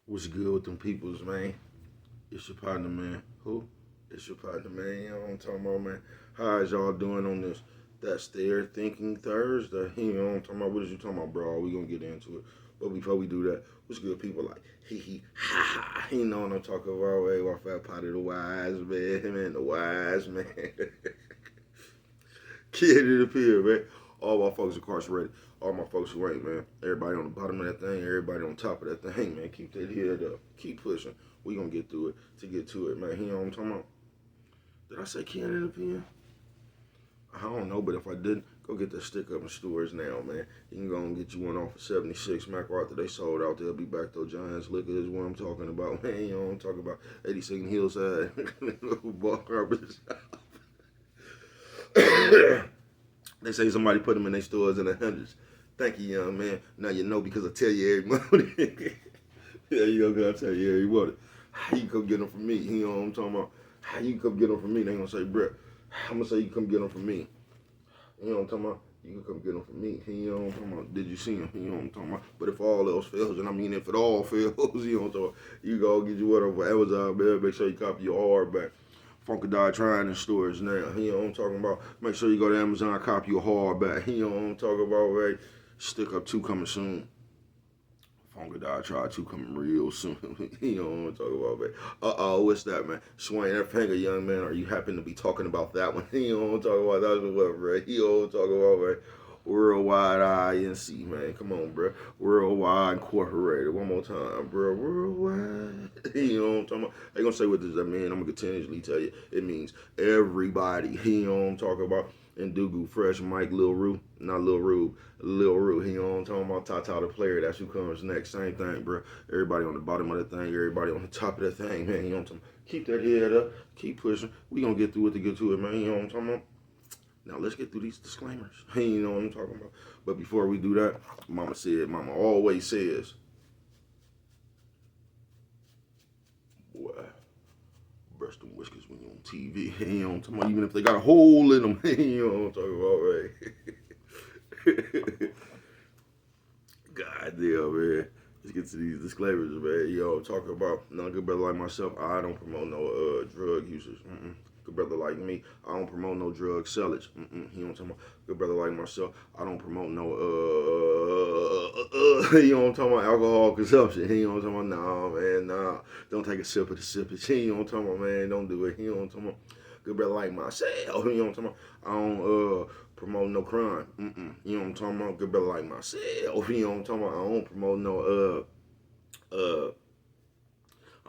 What's good with them peoples, man? It's your partner, man. Who? It's your partner, man. You know what I'm talking about, man? How is y'all doing on this? That's their thinking Thursday. You know what I'm talking about? What is you talking about, bro? We gonna get into it. But before we do that, what's good, people like hee ha ha? You know what I'm talking about? Hey, our fat pot of the wise man, the wise man. Kid it up here, man. All my folks incarcerated. All my folks who ain't, man. Everybody on the bottom of that thing, everybody on top of that thing, man. Keep that head up. Keep pushing. We gonna get through it to get to it, man. You know what I'm talking about? Did I say kid it up here? I don't know, but if I didn't, go get that stick up in stores now, man. You can go and get you one off of 76 MacArthur. They sold out. They'll be back though. Giants Liquor is what I'm talking about, man. You know what I'm talking about? 82nd Hillside. Ball Harbor's. They say somebody put them in their stores in the hundreds. Thank you, young man. Now you know because I tell you every morning. Yeah, you know, I tell you every morning. How you come get them from me? You know what I'm talking about? How you come get them from me? They gonna say, Brett, I'm gonna say you come get them from me. You know what I'm talking about? You can come get them from me. You know what I'm talking about? Did you see them? You know what I'm talking about? But if all else fails, and I mean if it all fails, you know what I'm talking about? You go get you whatever Amazon, man. Make sure you copy your hardback. Funkadelic trying in stores now. You know what I'm talking about? Make sure you go to Amazon, copy your hardback. You know what I'm talking about, right? Stick Up 2 coming soon. Funkadelic Try 2 coming real soon. You know what I'm talking about, man? Uh-oh, what's that, man? Swing that finger, young man. Are you happen to be talking about that one? You know what I'm talking about? That's what, right? You know what I'm talking about, right? Worldwide INC, man. Come on, bro. Worldwide Incorporated. One more time, bro. Worldwide. You know what I'm talking about? They gonna say what does that mean? I'm gonna continuously tell you. It means everybody. You know what I'm talking about? And Dugu, Fresh, Mike, Lil Rue. Not Lil Rube. Lil Rue. You know what I'm talking about? Tata the player. That's who comes next. Same thing, bro. Everybody on the bottom of that thing. Everybody on the top of that thing, man. You know what I'm talking about? Keep that head up. Keep pushing. We gonna get through it to get to it, man. You know what I'm talking about? Now let's get through these disclaimers. You know what I'm talking about. But before we do that, Mama always says, boy, brush them whiskers when you're on TV. You know what I'm talking about. Even if they got a hole in them. You know what I'm talking about, right? God damn, man. Let's get to these disclaimers, man. Yo, talking about no good brother like myself. I don't promote no drug users. Good brother like me, I don't promote no drug sellers. You know what I'm talking about? Good brother like myself, I don't promote no you know what I'm talking about, alcohol consumption. You know what I'm talking about? Nah, man, nah. Don't take a sip of the sip. You know what I'm talking about, man? Don't do it. You know what I'm talking about? Good brother like myself. You know what I'm talking about? I don't promote no crime. You know what I'm talking about? Good brother like myself. You know what I'm talking about? I don't promote no uh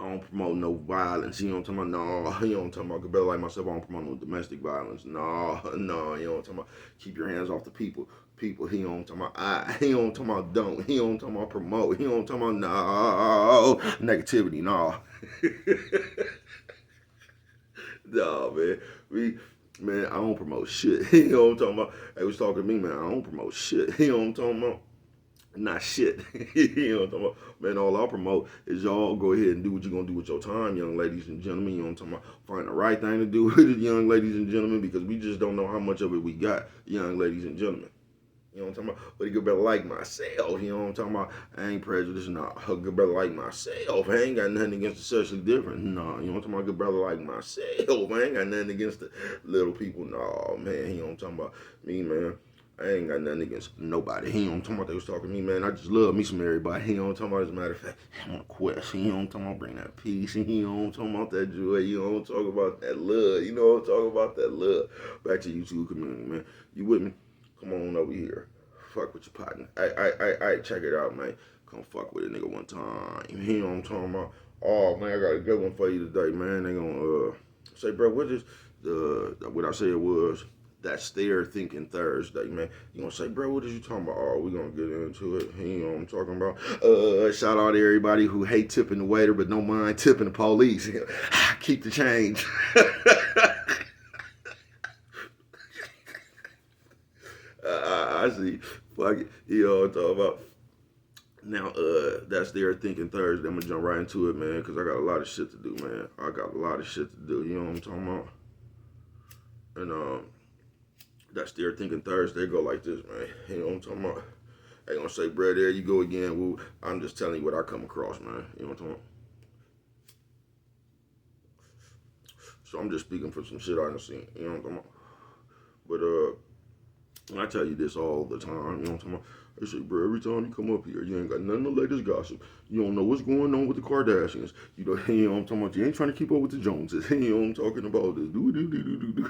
I don't promote no violence. You know what I'm talking about? No, you know what I'm talking about? Good brother like myself, I don't promote no domestic violence. No, no, you know what I'm talking about? Keep your hands off the people. People, he don't talking about he don't talking about don't, he don't talking about promote, he don't talking about no negativity, no. No, man. Man, I don't promote shit. You know what I'm talking about? They was talking to me, man. I don't promote shit. You know what I'm talking about? Not shit. You know what I'm talking about? Man, all I promote is y'all go ahead and do what you're going to do with your time, young ladies and gentlemen. You know what I'm talking about? Find the right thing to do with it, young ladies and gentlemen, because we just don't know how much of it we got, young ladies and gentlemen. You know what I'm talking about? But a good brother like myself, you know what I'm talking about? I ain't prejudiced, nah. A good brother like myself, I ain't got nothing against the sexually different, nah. You know what I'm talking about? A good brother like myself, I ain't got nothing against the little people, nah, man. You know what I'm talking about? Me, man. I ain't got nothing against nobody. You know what I'm talking about? They was talking to me, man. I just love me some everybody. You know what I'm talking about? As a matter of fact, I'm on a quest. You know what I'm talking about? Bring that peace. You know what I'm talking about? That joy. You know what I'm talking about? That love. You know what I'm talking about? That love. Back to YouTube community, man. You with me? Come on over here. Fuck with your partner. I check it out, man. Come fuck with a nigga one time. You know what I'm talking about? Oh, man, I got a good one for you today, man. They gonna say, bro, what is what I said was, that's their thinking Thursday, man. You gonna say, bro, what is you talking about? Oh, we gonna get into it. You know what I'm talking about? Shout out to everybody who hate tipping the waiter but don't mind tipping the police. Keep the change. I see. Fuck it. You know what I'm talking about? Now, that's their thinking Thursday. I'm gonna jump right into it, man, because I got a lot of shit to do, man. I got a lot of shit to do. You know what I'm talking about? And that's their thinking Thursday. Go like this, man. You know what I'm talking about? They gonna say, bro, there you go again. Woo. I'm just telling you what I come across, man. You know what I'm talking about? So I'm just speaking for some shit I done seen. You know what I'm talking about? But I tell you this all the time. You know what I'm talking about? I say, bro, every time you come up here, you ain't got nothing to latest gossip. You don't know what's going on with the Kardashians. You know what I'm talking about? You ain't trying to keep up with the Joneses. You know what I'm talking about? Do.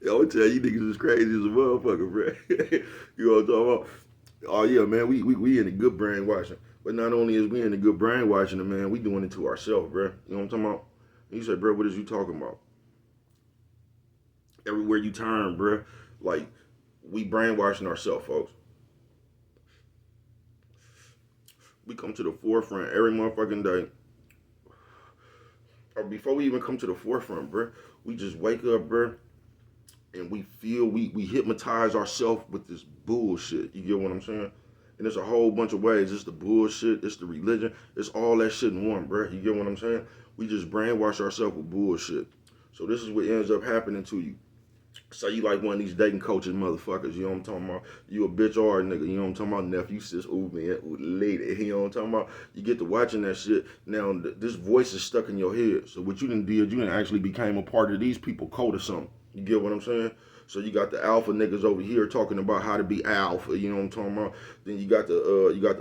I would tell you niggas is crazy as a motherfucker, bro. You know what I'm talking about? Oh yeah, man, we in the good brainwashing. But not only is we in the good brainwashing, man, we doing it to ourselves, bro. You know what I'm talking about? And you say, bro, what is you talking about? Everywhere you turn, bro, like we brainwashing ourselves, folks. We come to the forefront every motherfucking day. Or before we even come to the forefront, bro, we just wake up, bro, and we feel we hypnotize ourselves with this bullshit. You get what I'm saying? And there's a whole bunch of ways. It's the bullshit, it's the religion, it's all that shit in one, bro. You get what I'm saying? We just brainwash ourselves with bullshit. So this is what ends up happening to you. So you like one of these dating coaches motherfuckers, you know what I'm talking about? You a bitch or a nigga, you know what I'm talking about? Nephew, sis, ooh man, ooh lady, you know what I'm talking about? You get to watching that shit, now this voice is stuck in your head. So what you done did, you done actually became a part of these people code or something. You get what I'm saying? So you got the alpha niggas over here talking about how to be alpha, you know what I'm talking about? Then you got the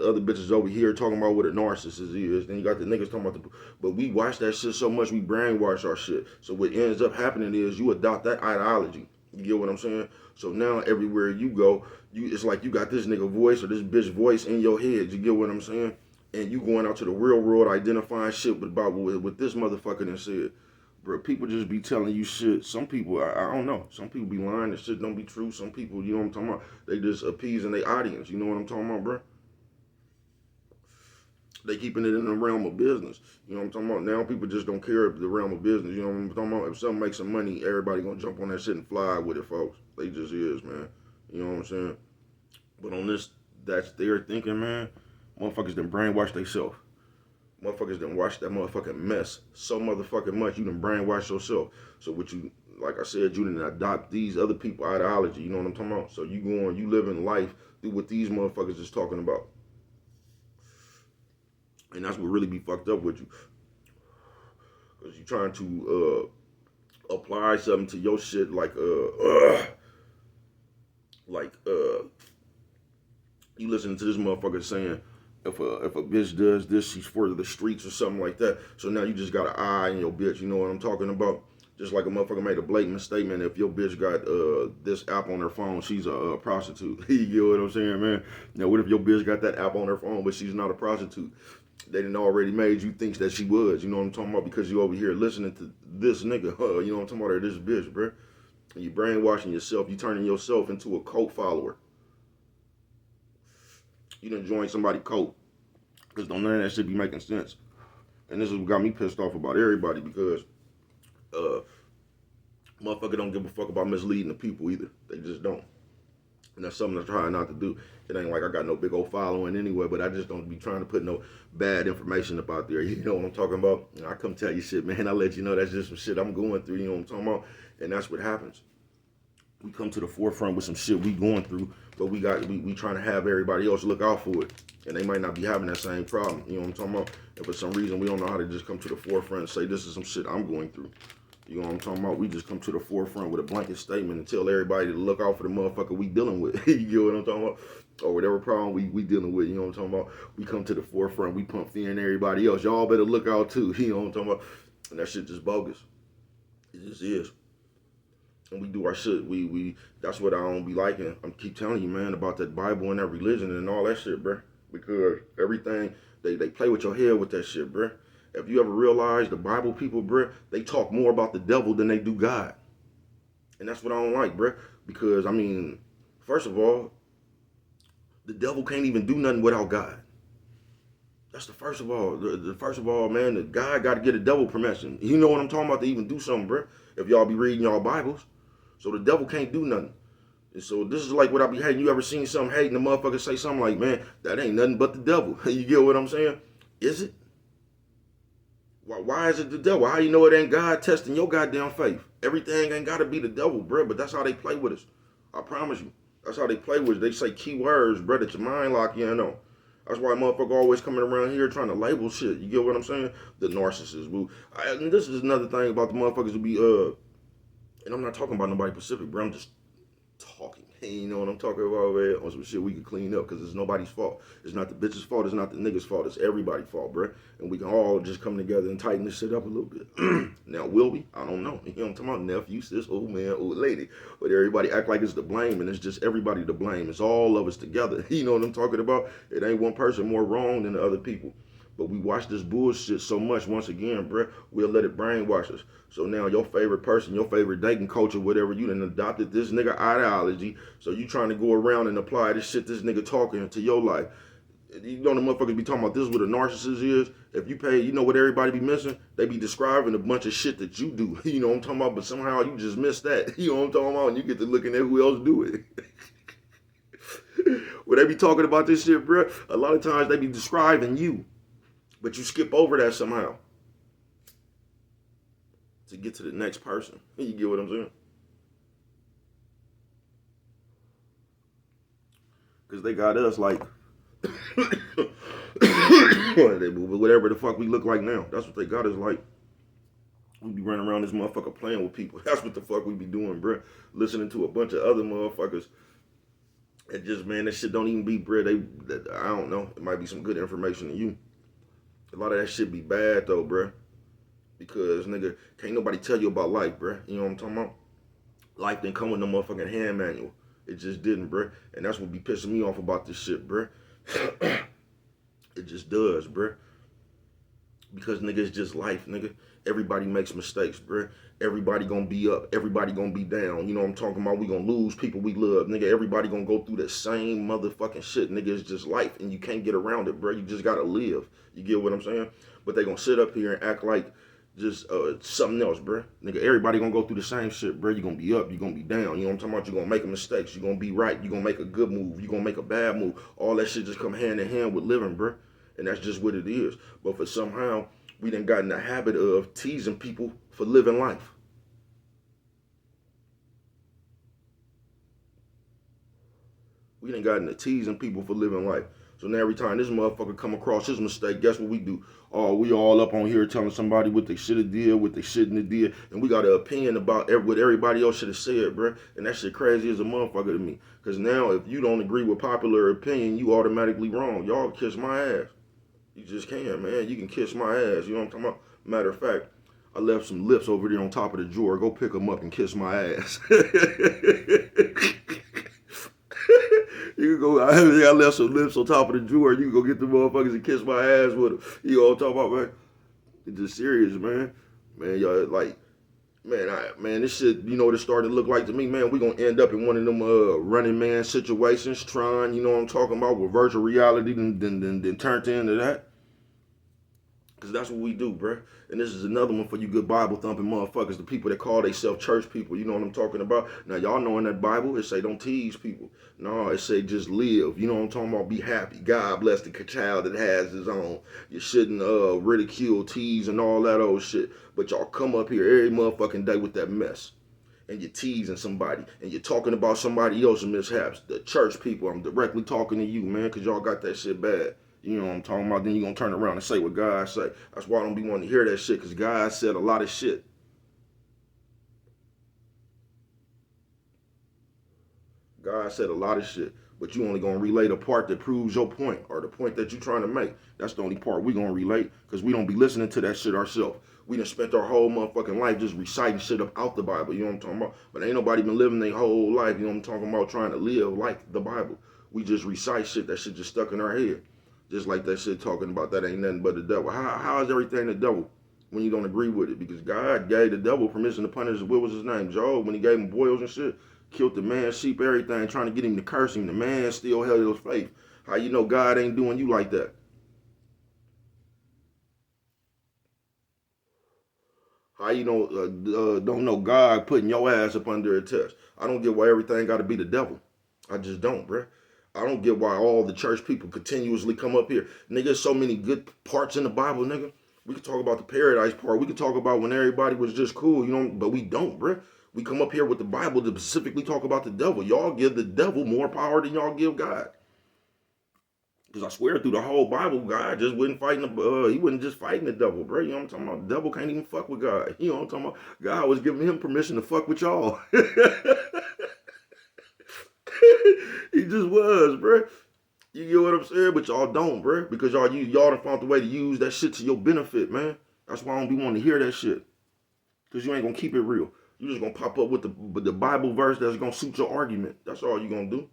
other bitches over here talking about what a narcissist is. Then you got the niggas talking about but we watch that shit so much we brainwash our shit. So what ends up happening is you adopt that ideology. You get what I'm saying? So now everywhere you go, it's like you got this nigga voice or this bitch voice in your head. You get what I'm saying? And you going out to the real world identifying shit about what this motherfucker done said. Bro, people just be telling you shit. Some people, I don't know. Some people be lying and shit don't be true. Some people, you know what I'm talking about? They just appeasing their audience. You know what I'm talking about, bro? They keeping it in the realm of business. You know what I'm talking about? Now people just don't care the realm of business. You know what I'm talking about? If something makes some money, everybody gonna jump on that shit and fly with it, folks. They just is, man. You know what I'm saying? But on this, that's their thinking, man. Motherfuckers done brainwash themselves. Motherfuckers done watch that motherfucking mess so motherfucking much. You done brainwash yourself. So what you, like I said, you done adopt these other people ideology. You know what I'm talking about? So you going, you living life through what these motherfuckers is talking about. And that's what really be fucked up with you. Because you trying to apply something to your shit like you listen to this motherfucker saying if a bitch does this, she's for the streets or something like that. So now you just got an eye in your bitch. You know what I'm talking about? Just like a motherfucker made a blatant statement, if your bitch got this app on her phone, she's a prostitute. You get what I'm saying, man? Now, what if your bitch got that app on her phone, but she's not a prostitute? They done already made you think that she was. You know what I'm talking about? Because you over here listening to this nigga, you know what I'm talking about, or this bitch, bro. And you brainwashing yourself. You turning yourself into a cult follower. You done join somebody's cult. Because none of that shit be making sense. And this is what got me pissed off about everybody because motherfucker don't give a fuck about misleading the people either. They just don't. And that's something I'm trying not to do. It ain't like I got no big old following anyway, but I just don't be trying to put no bad information up out there. You know what I'm talking about? I come tell you shit, man. I let you know that's just some shit I'm going through. You know what I'm talking about? And that's what happens. We come to the forefront with some shit we going through, but we trying to have everybody else look out for it. And they might not be having that same problem. You know what I'm talking about? And for some reason, we don't know how to just come to the forefront and say, this is some shit I'm going through. You know what I'm talking about? We just come to the forefront with a blanket statement and tell everybody to look out for the motherfucker we dealing with. You get what I'm talking about? Or whatever problem we dealing with. You know what I'm talking about? We come to the forefront. We pump fear in everybody else. Y'all better look out too. You know what I'm talking about? And that shit just bogus. It just is. And we do our shit. We that's what I don't be liking. I keep telling you, man, about that Bible and that religion and all that shit, bro. Because everything, they play with your head with that shit, bro. If you ever realize the Bible people, bro, they talk more about the devil than they do God. And that's what I don't like, bro. Because, I mean, first of all, the devil can't even do nothing without God. That's the first of all. The first of all, man, the God got to get a devil permission. You know what I'm talking about to even do something, bro. If y'all be reading y'all Bibles. So the devil can't do nothing. And so this is like what I be hating. You ever seen something hating the motherfucker say something like, man, that ain't nothing but the devil. You get what I'm saying? Is it? Why is it the devil? How you know it ain't God testing your goddamn faith? Everything ain't got to be the devil, bro. But that's how they play with us. I promise you. That's how they play with it. They say key words, bro, that your mind lock you in on. That's why motherfucker always coming around here trying to label shit. You get what I'm saying? The narcissist, boo. And this is another thing about the motherfuckers who be, and I'm not talking about nobody Pacific, bro. I'm just talking. You know what I'm talking about, man? On some shit we can clean up because it's nobody's fault. It's not the bitch's fault. It's not the nigga's fault. It's everybody's fault, bro. And we can all just come together and tighten this shit up a little bit. Now, will we? I don't know. You know what I'm talking about? Nephew, sis, old man, old lady. But everybody act like it's the blame, and it's just everybody to blame. It's all of us together. You know what I'm talking about? It ain't one person more wrong than the other people. But we watch this bullshit so much, once again, bro, we'll let it brainwash us. So now your favorite person, your favorite dating coach or whatever, you done adopted this nigga ideology. So you trying to go around and apply this shit this nigga talking to your life. You know the motherfuckers be talking about this what a narcissist is? If you pay, you know what everybody be missing? They be describing a bunch of shit that you do. You know what I'm talking about? But somehow you just miss that. You know what I'm talking about? And you get to looking at who else do it. When they be talking about this shit, bro, a lot of times they be describing you. But you skip over that somehow to get to the next person. You get what I'm saying? Because they got us like, whatever the fuck we look like now. That's what they got us like. We be running around this motherfucker playing with people. That's what the fuck we be doing, bro. Listening to a bunch of other motherfuckers. And just, man, that shit don't even be, bro. I don't know. It might be some good information to you. A lot of that shit be bad though, bruh. Because, nigga, can't nobody tell you about life, bruh. You know what I'm talking about? Life didn't come with no motherfucking hand manual. It just didn't, bruh. And that's what be pissing me off about this shit, bruh. It just does, bruh. Because, nigga, it's just life, nigga. Everybody makes mistakes, bruh. Everybody gonna be up. Everybody gonna be down. You know what I'm talking about? We gonna lose people we love. Nigga, everybody gonna go through that same motherfucking shit. Nigga, it's just life. And you can't get around it, bruh. You just gotta live. You get what I'm saying? But they gonna sit up here and act like just something else, bruh. Nigga, everybody gonna go through the same shit, bruh. You gonna be up. You gonna be down. You know what I'm talking about? You gonna make mistakes. You gonna be right. You gonna make a good move. You gonna make a bad move. All that shit just come hand in hand with living, bruh. And that's just what it is. But for somehow, we done got in the habit of teasing people for living life. We done got into teasing people for living life. So now every time this motherfucker come across his mistake, guess what we do? Oh, we all up on here telling somebody what they should have did, what they shouldn't have did, and we got an opinion about what everybody else should have said, bruh. And that shit crazy as a motherfucker to me. Because now if you don't agree with popular opinion, you automatically wrong. Y'all kiss my ass. You just can, man. You can kiss my ass. You know what I'm talking about? Matter of fact, I left some lips over there on top of the drawer. Go pick them up and kiss my ass. You can go, I left some lips on top of the drawer. You can go get the motherfuckers and kiss my ass with them. You know what I'm talking about, man? It's just serious, man. Man, y'all, like, man, this shit, you know what it started to look like to me, man? We gonna end up in one of them Running Man situations, trying, you know what I'm talking about, with virtual reality, then turned into that. Because that's what we do, bruh. And this is another one for you good Bible thumping motherfuckers, the people that call themselves church people. You know what I'm talking about? Now, y'all know in that Bible, it say don't tease people. No, it say just live. You know what I'm talking about? Be happy. God bless the child that has his own. You shouldn't ridicule, tease, and all that old shit. But y'all come up here every motherfucking day with that mess. And you're teasing somebody. And you're talking about somebody else's mishaps. The church people, I'm directly talking to you, man, because y'all got that shit bad. You know what I'm talking about? Then you're going to turn around and say what God say. That's why I don't be wanting to hear that shit, because God said a lot of shit. God said a lot of shit, but you only going to relay the part that proves your point, or the point that you're trying to make. That's the only part we going to relate, because we don't be listening to that shit ourselves. We done spent our whole motherfucking life just reciting shit up out the Bible. You know what I'm talking about? But ain't nobody been living their whole life, you know what I'm talking about, trying to live like the Bible. We just recite shit, that shit just stuck in our head. Just like that shit talking about that ain't nothing but the devil. How is everything the devil when you don't agree with it? Because God gave the devil permission to punish, what was his name? Job, when he gave him boils and shit. Killed the man, sheep, everything, trying to get him to curse him. The man still held his faith. How you know God ain't doing you like that? How you don't know God putting your ass up under a test? I don't get why everything got to be the devil. I just don't, bruh. I don't get why all the church people continuously come up here. Nigga, there's so many good parts in the Bible, nigga. We could talk about the paradise part. We could talk about when everybody was just cool, you know, but we don't, bruh. We come up here with the Bible to specifically talk about the devil. Y'all give the devil more power than y'all give God. Because I swear through the whole Bible, God just wasn't fighting he wasn't just fighting the devil, bro. You know what I'm talking about? The devil can't even fuck with God. You know what I'm talking about? God was giving him permission to fuck with y'all. He just was, bro. You get what I'm saying? But y'all don't, bro. Because y'all done found the way to use that shit to your benefit, man. That's why I don't be wanting to hear that shit. Because you ain't going to keep it real. You just going to pop up with the Bible verse that's going to suit your argument. That's all you going to do.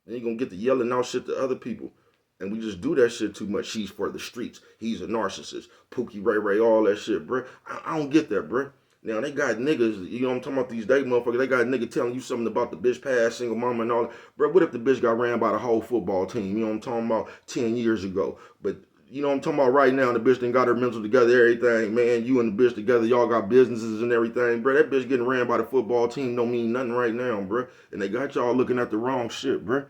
And you're going to get to yelling out shit to other people. And we just do that shit too much. She's for the streets. He's a narcissist. Pookie Ray Ray, all that shit, bro. I don't get that, bro. Now, they got niggas, you know what I'm talking about, these day motherfuckers, they got a nigga telling you something about the bitch past, single mama and all that. Bro, what if the bitch got ran by the whole football team, you know what I'm talking about, 10 years ago? But, you know what I'm talking about, right now, the bitch done got her mental together, everything, man, you and the bitch together, y'all got businesses and everything, bro. That bitch getting ran by the football team don't mean nothing right now, bro. And they got y'all looking at the wrong shit, bro.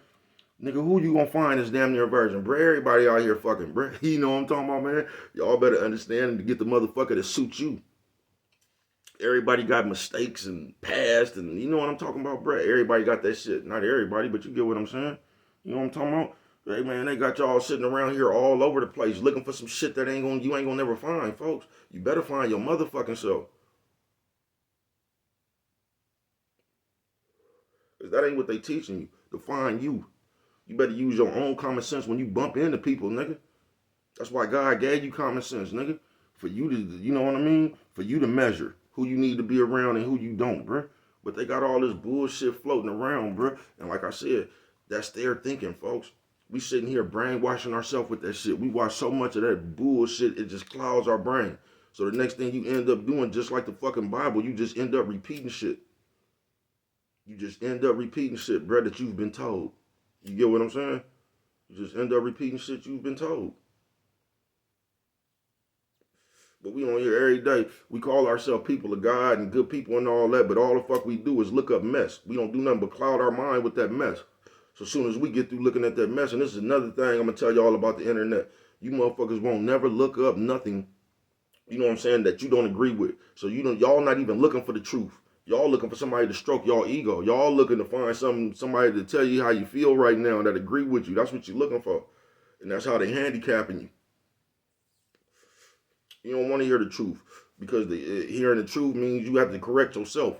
Nigga, who you gonna find is damn near a virgin, bro? Everybody out here fucking, bro. You know what I'm talking about, man? Y'all better understand and get the motherfucker that suits you. Everybody got mistakes and past, and you know what I'm talking about, bro. Everybody got that shit. Not everybody, but you get what I'm saying. You know what I'm talking about? Hey, man, they got y'all sitting around here all over the place looking for some shit that you ain't gonna never find, folks. You better find your motherfucking self. Because that ain't what they teaching you. To find you. You better use your own common sense when you bump into people, nigga. That's why God gave you common sense, nigga. For you to, you know what I mean? For you to measure who you need to be around and who you don't, bruh. But they got all this bullshit floating around, bruh. And like I said, that's their thinking, folks. We sitting here brainwashing ourselves with that shit. We watch so much of that bullshit, it just clouds our brain. So the next thing you end up doing, just like the fucking Bible, you just end up repeating shit. You just end up repeating shit, bruh, that you've been told. You get what I'm saying? You just end up repeating shit you've been told. But we on here every day. We call ourselves people of God and good people and all that, but all the fuck we do is look up mess. We don't do nothing but cloud our mind with that mess. So as soon as we get through looking at that mess, and this is another thing I'm going to tell y'all about the internet, you motherfuckers won't never look up nothing, you know what I'm saying, that you don't agree with. So y'all not even looking for the truth. Y'all looking for somebody to stroke y'all ego. Y'all looking to find somebody to tell you how you feel right now that agree with you. That's what you're looking for. And that's how they handicapping you. You don't want to hear the truth because hearing the truth means you have to correct yourself.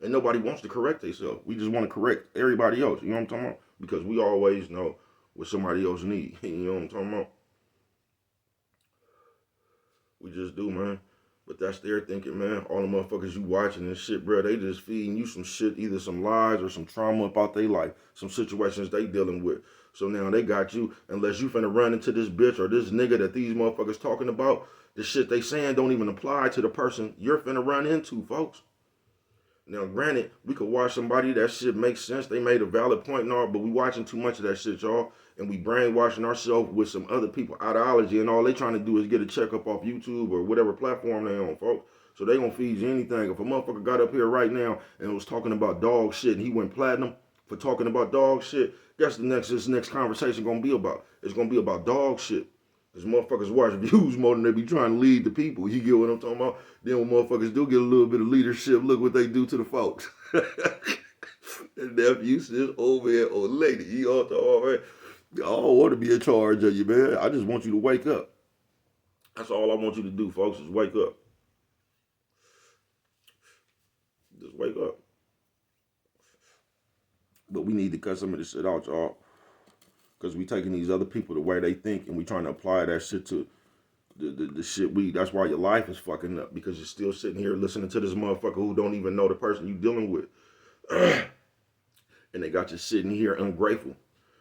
And nobody wants to correct themselves. We just want to correct everybody else. You know what I'm talking about? Because we always know what somebody else needs. You know what I'm talking about? We just do, man. But that's their thinking, man. All the motherfuckers you watching and shit, bro, they just feeding you some shit, either some lies or some trauma about their life, some situations they dealing with. So now they got you, unless you finna run into this bitch or this nigga that these motherfuckers talking about, the shit they saying don't even apply to the person you're finna run into, folks. Now, granted, we could watch somebody, that shit makes sense. They made a valid point and all, but we watching too much of that shit, y'all. And we brainwashing ourselves with some other people ideology, and all they trying to do is get a checkup off YouTube or whatever platform they on, folks. So they gonna feed you anything. If a motherfucker got up here right now and was talking about dog shit and he went platinum for talking about dog shit, guess this next conversation gonna be about? It's gonna be about dog shit. Because motherfuckers watch views more than they be trying to lead the people. You get what I'm talking about? Then when motherfuckers do get a little bit of leadership, look what they do to the folks. And nephew sits over here, old lady. You all talking, man. I don't want to be in charge of you, man. I just want you to wake up. That's all I want you to do, folks, is wake up. Just wake up. But we need to cut some of this shit out, y'all. Because we taking these other people the way they think and we trying to apply that shit to the shit that's why your life is fucking up. Because you're still sitting here listening to this motherfucker who don't even know the person you dealing with. And they got you sitting here ungrateful.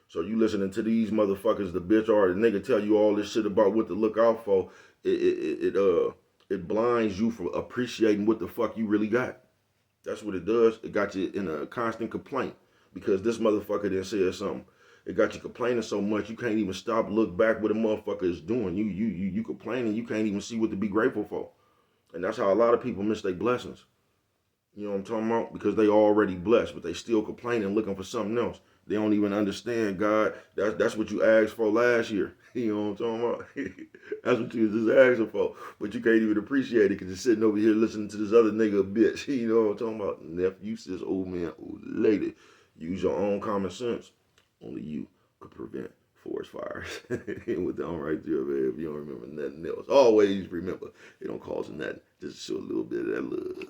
So you listening to these motherfuckers, the bitch or the nigga tell you all this shit about what to look out for. It blinds you from appreciating what the fuck you really got. That's what it does. It got you in a constant complaint because this motherfucker didn't say something. It got you complaining so much you can't even stop, look back what a motherfucker is doing. You complaining, you can't even see what to be grateful for. And that's how a lot of people miss their blessings. You know what I'm talking about? Because they already blessed, but they still complaining, looking for something else. They don't even understand, God. That's what you asked for last year. You know what I'm talking about? That's what you was just asking for. But you can't even appreciate it because you're sitting over here listening to this other nigga bitch. You know what I'm talking about? Nephew, sis, old man, old lady. Use your own common sense. Only you could prevent forest fires. And with them right there, man, if you don't remember nothing else. Always remember, it don't cost nothing. Just show a little bit of that love.